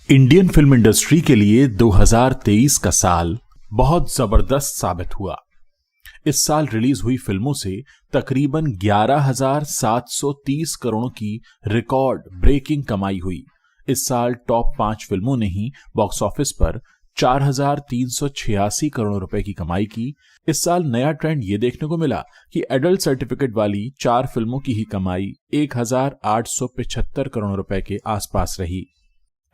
Indian film industry के लिए 2023 का साल बहुत जबरदस्त साबित हुआ। इस साल रिलीज हुई फिल्मों से तकरीबन 11,730 करोड़ की रिकॉर्ड ब्रेकिंग कमाई हुई। इस साल टॉप 5 फिल्मों ने ही बॉक्स ऑफिस पर 4,386 करोड़ रुपए की कमाई की। इस साल नया ट्रेंड ये देखने को मिला कि एडल्ट सर्टिफिकेट वाली 4 फिल्मों की ही कमाई 1,875 करोड़ रुपए के आसपास रही।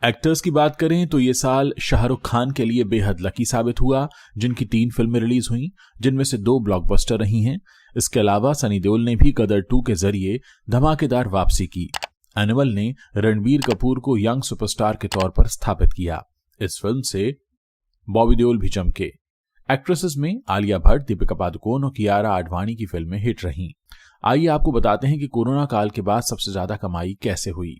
एक्टर्स की बात करें तो ये साल शाहरुख खान के लिए बेहद लकी साबित हुआ, जिनकी 3 फिल्में रिलीज हुईं, जिनमें से 2 ब्लॉकबस्टर रही हैं। इसके अलावा सनी देओल ने भी गदर 2 के जरिए धमाकेदार वापसी की। एनिमल ने रणबीर कपूर को यंग सुपरस्टार के तौर पर स्थापित किया। इस फिल्म से बॉबी देओल भी चमके। एक्ट्रेसेस में आलिया भट्ट, दीपिका पादुकोण और कियारा आडवाणी की फिल्में हिट रहीं। आइए आपको बताते हैं कि कोरोना काल के बाद सबसे ज्यादा कमाई कैसे हुई।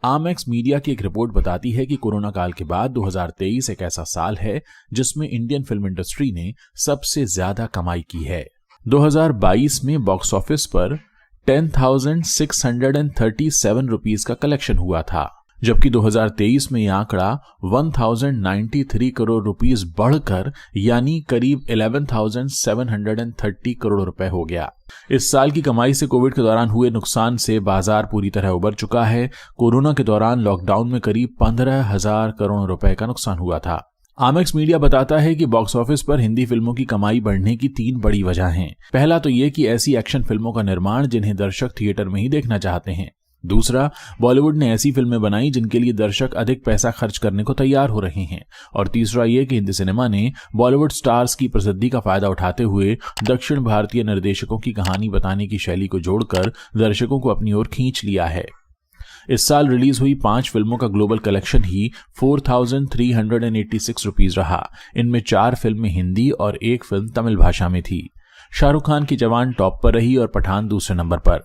आमएक्स मीडिया की एक रिपोर्ट बताती है कि कोरोना काल के बाद 2023 एक ऐसा साल है जिसमें इंडियन फिल्म इंडस्ट्री ने सबसे ज्यादा कमाई की है। 2022 में बॉक्स ऑफिस पर 10,637 रुपीस का कलेक्शन हुआ था, जबकि 2023 में यह आंकड़ा 1,093 करोड़ रुपीस बढ़कर यानी करीब 11,730 करोड़ रुपए हो गया। इस साल की कमाई से कोविड के दौरान हुए नुकसान से बाजार पूरी तरह उबर चुका है। कोरोना के दौरान लॉकडाउन में करीब 15,000 करोड़ रुपए का नुकसान हुआ था। आमेक्स मीडिया बताता है कि बॉक्स ऑफिस पर हिंदी फिल्मों की कमाई बढ़ने की 3 बड़ी वजह हैं। पहला तो ये कि ऐसी एक्शन फिल्मों का निर्माण जिन्हें दर्शक थिएटर में ही देखना चाहते हैं। दूसरा, बॉलीवुड ने ऐसी फिल्में बनाई जिनके लिए दर्शक अधिक पैसा खर्च करने को तैयार हो रहे हैं। और तीसरा ये कि हिंदी सिनेमा ने बॉलीवुड स्टार्स की प्रसिद्धि का फायदा उठाते हुए दक्षिण भारतीय निर्देशकों की कहानी बताने की शैली को जोड़कर दर्शकों को अपनी ओर खींच लिया है। इस साल रिलीज हुई 5 फिल्मों का ग्लोबल कलेक्शन ही 4,386 रुपीस रहा। इनमें 4 फिल्में हिंदी और 1 फिल्म तमिल भाषा में थी। शाहरुख खान की जवान टॉप पर रही और पठान दूसरे नंबर पर।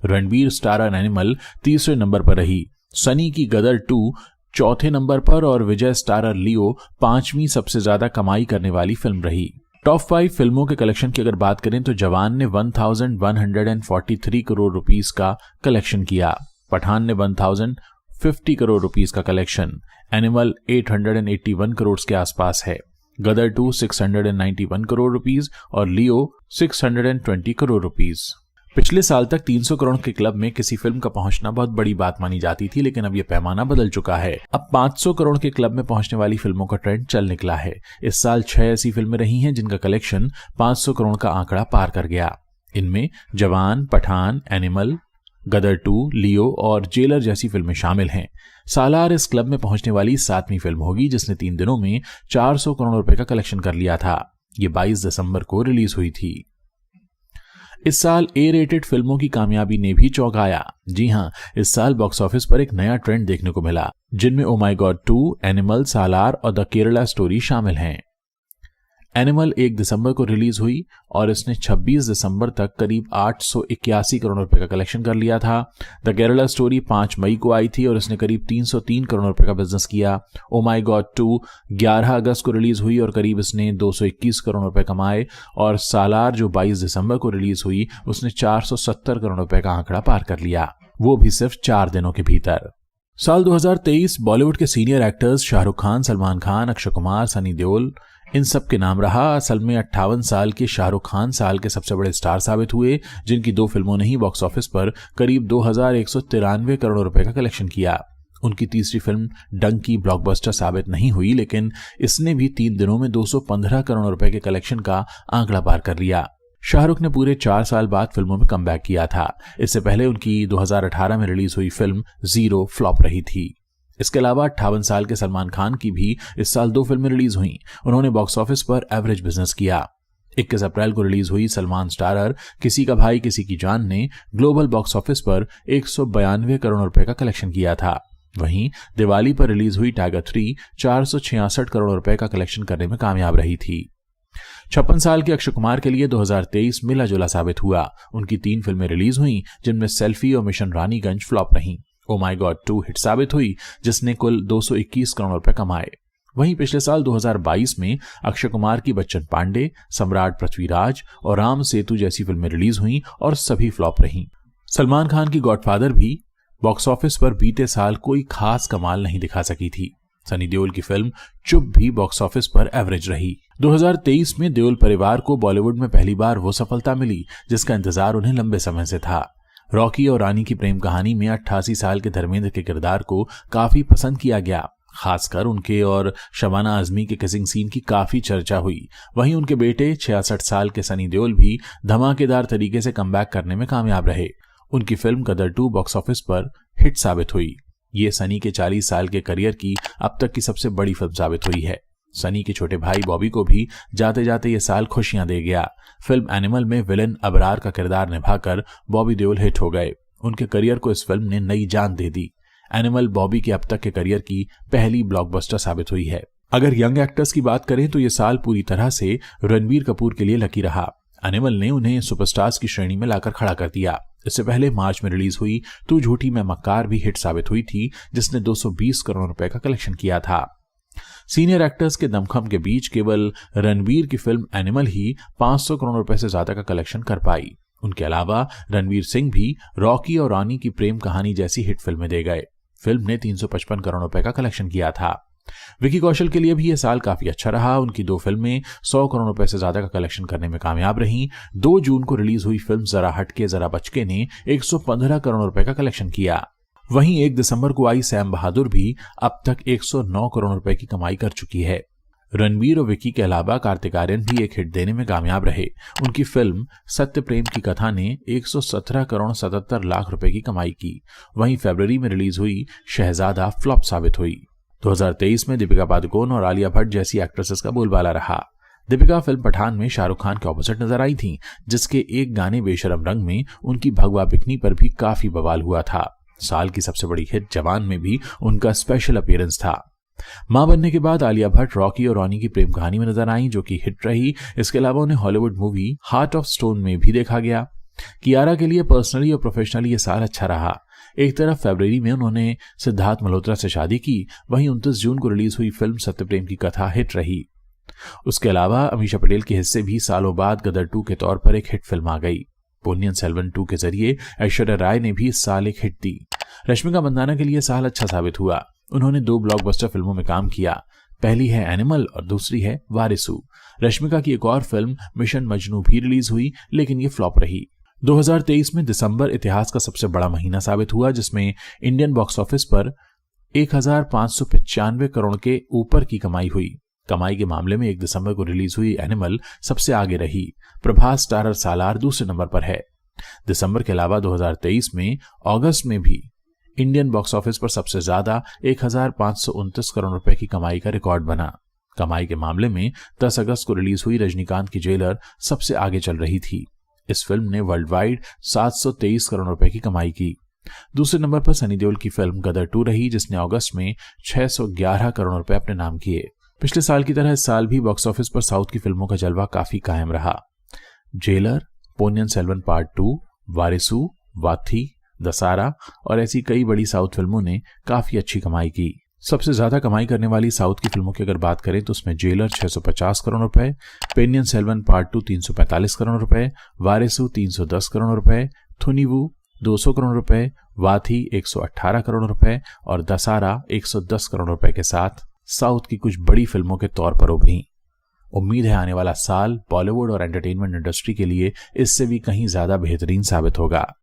रणबीर स्टारर एनिमल तीसरे नंबर पर रही। सनी की गदर 2 चौथे नंबर पर और विजय स्टारर लियो 5वीं सबसे ज्यादा कमाई करने वाली फिल्म रही। टॉप 5 फिल्मों के कलेक्शन की अगर बात करें तो जवान ने 1,143 करोड़ रुपीस का कलेक्शन किया। पठान ने 1,050 करोड़ रुपीस का कलेक्शन। एनिमल 881 करोड़ के आसपास है। गदर 2 691 करोड़ रुपीस और लियो 620 करोड़ रुपीस। पिछले साल तक 300 करोड़ के क्लब में किसी फिल्म का पहुंचना बहुत बड़ी बात मानी जाती थी, लेकिन अब यह पैमाना बदल चुका है। अब 500 करोड़ के क्लब में पहुंचने वाली फिल्मों का ट्रेंड चल निकला है। इस साल 6 ऐसी फिल्में रही हैं जिनका कलेक्शन 500 करोड़ का आंकड़ा पार कर गया। इनमें जवान, पठान, एनिमल, गदर 2, लियो और जेलर जैसी फिल्में शामिल हैं। सालार इस क्लब में पहुंचने वाली 7वीं फिल्म होगी जिसने 3 दिनों में 400 करोड़ रुपए का कलेक्शन कर लिया था। ये 22 दिसंबर को रिलीज हुई थी। इस साल ए रेटेड फिल्मों की कामयाबी ने भी चौंकाया। जी हां, इस साल बॉक्स ऑफिस पर एक नया ट्रेंड देखने को मिला, जिनमें ओ माय गॉड 2, एनिमल, सालार और द केरला स्टोरी शामिल हैं। एनिमल 1 दिसंबर को रिलीज हुई और इसने 26 दिसंबर तक करीब 881 करोड़ रुपए का कलेक्शन कर लिया था। द केरला स्टोरी 5 मई को आई थी और इसने करीब 303 करोड़ रुपए का बिजनेस किया। ओ माय गॉड 2 11 अगस्त को रिलीज हुई और करीब इसने 221 करोड़ रुपए कमाए। और सालार जो 22 दिसंबर को रिलीज हुई उसने 470 करोड़ रुपए का आंकड़ा पार कर लिया, वो भी सिर्फ 4 दिनों के भीतर। साल 2023 बॉलीवुड के सीनियर एक्टर्स शाहरुख खान, सलमान खान, अक्षय कुमार, सनी देओल, इन सब के नाम रहा। असल में 58 साल के शाहरुख खान साल के सबसे बड़े स्टार साबित हुए, जिनकी 2 फिल्मों ने ही बॉक्स ऑफिस पर करीब 2,193 करोड़ रुपए का कलेक्शन किया। उनकी तीसरी फिल्म डंकी ब्लॉकबस्टर साबित नहीं हुई, लेकिन इसने भी 3 दिनों में 215 करोड़ रुपए के कलेक्शन का आंकड़ा पार कर लिया। शाहरुख ने पूरे 4 साल बाद फिल्मों में कमबैक किया था। इससे पहले उनकी 2018 में रिलीज हुई फिल्म जीरो फ्लॉप रही थी। इसके अलावा 58 साल के सलमान खान की भी इस साल 2 फिल्में रिलीज हुईं। उन्होंने बॉक्स ऑफिस पर एवरेज बिजनेस किया। 21 अप्रैल को रिलीज हुई सलमान स्टारर किसी का भाई किसी की जान ने ग्लोबल बॉक्स ऑफिस पर 192 करोड़ रुपए का कलेक्शन किया था। वहीं दिवाली पर रिलीज हुई टाइगर 3 466 करोड़ रुपए का कलेक्शन करने में कामयाब रही थी। 56 साल के अक्षय कुमार के लिए 2023 मिला जुला साबित हुआ। उनकी 3 फिल्में रिलीज हुईं, जिनमें सेल्फी और मिशन रानीगंज फ्लॉप रहीं। ओ माय गॉड 2 हिट साबित हुई, जिसने कुल 221 करोड़ रुपए कमाए। वहीं पिछले साल 2022 में अक्षय कुमार की बच्चन पांडे, सम्राट पृथ्वीराज और राम सेतु जैसी फिल्में रिलीज हुईं और सभी फ्लॉप रहीं। सलमान खान की गॉडफादर भी बॉक्स ऑफिस पर बीते साल कोई खास कमाल नहीं दिखा सकी थी। सनी देओल की फिल्म चुप भी बॉक्स ऑफिस पर एवरेज रही। 2023 में देओल परिवार को बॉलीवुड में पहली बार वो सफलता मिली जिसका इंतजार उन्हें लंबे समय से था। रॉकी और रानी की प्रेम कहानी में 88 साल के धर्मेंद्र के किरदार को काफी पसंद किया गया। खासकर उनके और शबाना आजमी के किसिंग सीन की काफी चर्चा हुई। वहीं उनके बेटे 66 साल के सनी देओल भी धमाकेदार तरीके से कमबैक करने में कामयाब रहे। उनकी फिल्म गदर 2 बॉक्स ऑफिस पर हिट साबित हुई। ये सनी के 40 साल के करियर की अब तक की सबसे बड़ी फिल्म साबित हुई है। सनी के छोटे भाई बॉबी को भी जाते जाते ये साल खुशियां दे गया। फिल्म एनिमल में विलेन अबरार का किरदार निभाकर बॉबी देओल हिट हो गए। उनके करियर को इस फिल्म ने नई जान दे दी। एनिमल बॉबी के अब तक के करियर की पहली ब्लॉकबस्टर साबित हुई है। अगर यंग एक्टर्स की बात करें तो ये साल पूरी तरह से रणबीर कपूर के लिए लकी रहा। एनिमल ने उन्हें सुपरस्टार्स की श्रेणी में लाकर खड़ा कर दिया। इससे पहले मार्च में रिलीज हुई तू झूठी मैं मक्कार भी हिट साबित हुई थी, जिसने 220 करोड़ रुपए का कलेक्शन किया था। सीनियर एक्टर्स के दमखम के बीच केवल रणबीर की फिल्म एनिमल ही 500 करोड़ रुपए से ज्यादा का कलेक्शन कर पाई। उनके अलावा रणवीर सिंह भी रॉकी और रानी की प्रेम कहानी जैसी हिट फिल्में दे गए। फिल्म ने 355 करोड़ रुपए का कलेक्शन किया था। विकी कौशल के लिए भी यह साल काफी अच्छा रहा। उनकी 2 फिल्में 100 करोड़ रुपए से ज्यादा का कलेक्शन करने में कामयाब रहीं। 2 जून को रिलीज हुई फिल्म जरा हटके जरा बचके ने 115 करोड़ रुपए का कलेक्शन किया। वहीं 1 दिसंबर को आई सैम बहादुर भी अब तक 109 करोड़ रुपए की कमाई कर चुकी है। रणबीर और विकी के अलावा कार्तिक आर्यन भी एक हिट देने में कामयाब रहे। उनकी फिल्म सत्य प्रेम की कथा ने 117 करोड़ 77 लाख रुपए की कमाई की। वहीं फरवरी में रिलीज हुई शहजादा फ्लॉप साबित हुई। 2023 में दीपिका पादुकोण और आलिया भट्ट जैसी एक्ट्रेसेस का बोलबाला रहा। दीपिका फिल्म पठान में शाहरुख खान के ऑपोजिट नजर आई थी, जिसके एक गाने बेशरम रंग में उनकी भगवा बिकनी पर भी काफी बवाल हुआ था। साल की सबसे बड़ी हिट जवान में भी उनका स्पेशल अपीयरेंस था। मां बनने के बाद आलिया भट्ट रॉकी और रानी की प्रेम कहानी में नजर आई, जो कि हिट रही। इसके अलावा उन्हें Hollywood movie heart of stone में भी देखा गया। कियारा के लिए पर्सनली और प्रोफेशनली ये साल अच्छा रहा। एक तरफ फरवरी में उन्होंने सिद्धार्थ मल्होत्रा से शादी की, वहीं 29 जून को रिलीज हुई फिल्म सत्य प्रेम की कथा हिट रही। उसके अलावा अमीषा पटेल के हिस्से भी सालों बाद गदर 2 के तौर पर एक हिट फिल्म आ गई। पोन्नियन सेल्वन 2 के जरिए ऐश्वर्या राय ने भी इस साल एक हिट दी। रश्मिका मंदाना के लिए साल अच्छा साबित हुआ। उन्होंने 2 ब्लॉकबस्टर फिल्मों में काम किया। पहली है एनिमल और दूसरी है वारिसु। रश्मिका की एक और फिल्म मिशन मजनू भी रिलीज हुई, लेकिन ये फ्लॉप रही। 2023 में दिसंबर इतिहास का सबसे बड़ा महीना साबित हुआ, जिसमें इंडियन बॉक्स ऑफिस पर 1595 करोड़ के ऊपर की कमाई हुई। कमाई के मामले में 1 दिसंबर को रिलीज हुई एनिमल सबसे आगे रही। प्रभास स्टारर सालार दूसरे नंबर पर है। दिसंबर के अलावा 2023 में अगस्त में भी इंडियन बॉक्स ऑफिस पर सबसे ज्यादा 1529 करोड़ रुपए की कमाई का रिकॉर्ड बना। कमाई के मामले में 10 अगस्त को रिलीज हुई रजनीकांत की जेलर सबसे आगे चल रही थी। इस फिल्म ने वर्ल्ड वाइड 723 करोड़ रुपए की कमाई की। दूसरे नंबर पर सनी देओल की फिल्म गदर 2 रही, जिसने अगस्त में 611 करोड़ रुपए अपने नाम किए। पिछले साल की तरह इस साल भी बॉक्स ऑफिस पर साउथ की फिल्मों का जलवा काफी कायम रहा। जेलर, पोन्नियन सेल्वन पार्ट 2, वारिसु, वाथी, दसारा और ऐसी कई बड़ी साउथ फिल्मों ने काफी अच्छी कमाई की। सबसे ज्यादा कमाई करने वाली साउथ की फिल्मों की अगर बात करें तो उसमें जेलर 650 करोड़ रुपए, पोन्नियन सेल्वन पार्ट 2 345 करोड़ रुपए, वारिसु 310 करोड़ रुपए, थुनिवु 200 करोड़ रुपए, वाथी 118 करोड़ रुपए और दसारा 110 करोड़ रुपए के साथ साउथ की कुछ बड़ी फिल्मों के तौर पर उभरी। उम्मीद है आने वाला साल बॉलीवुड और एंटरटेनमेंट इंडस्ट्री के लिए इससे भी कहीं ज्यादा बेहतरीन साबित होगा।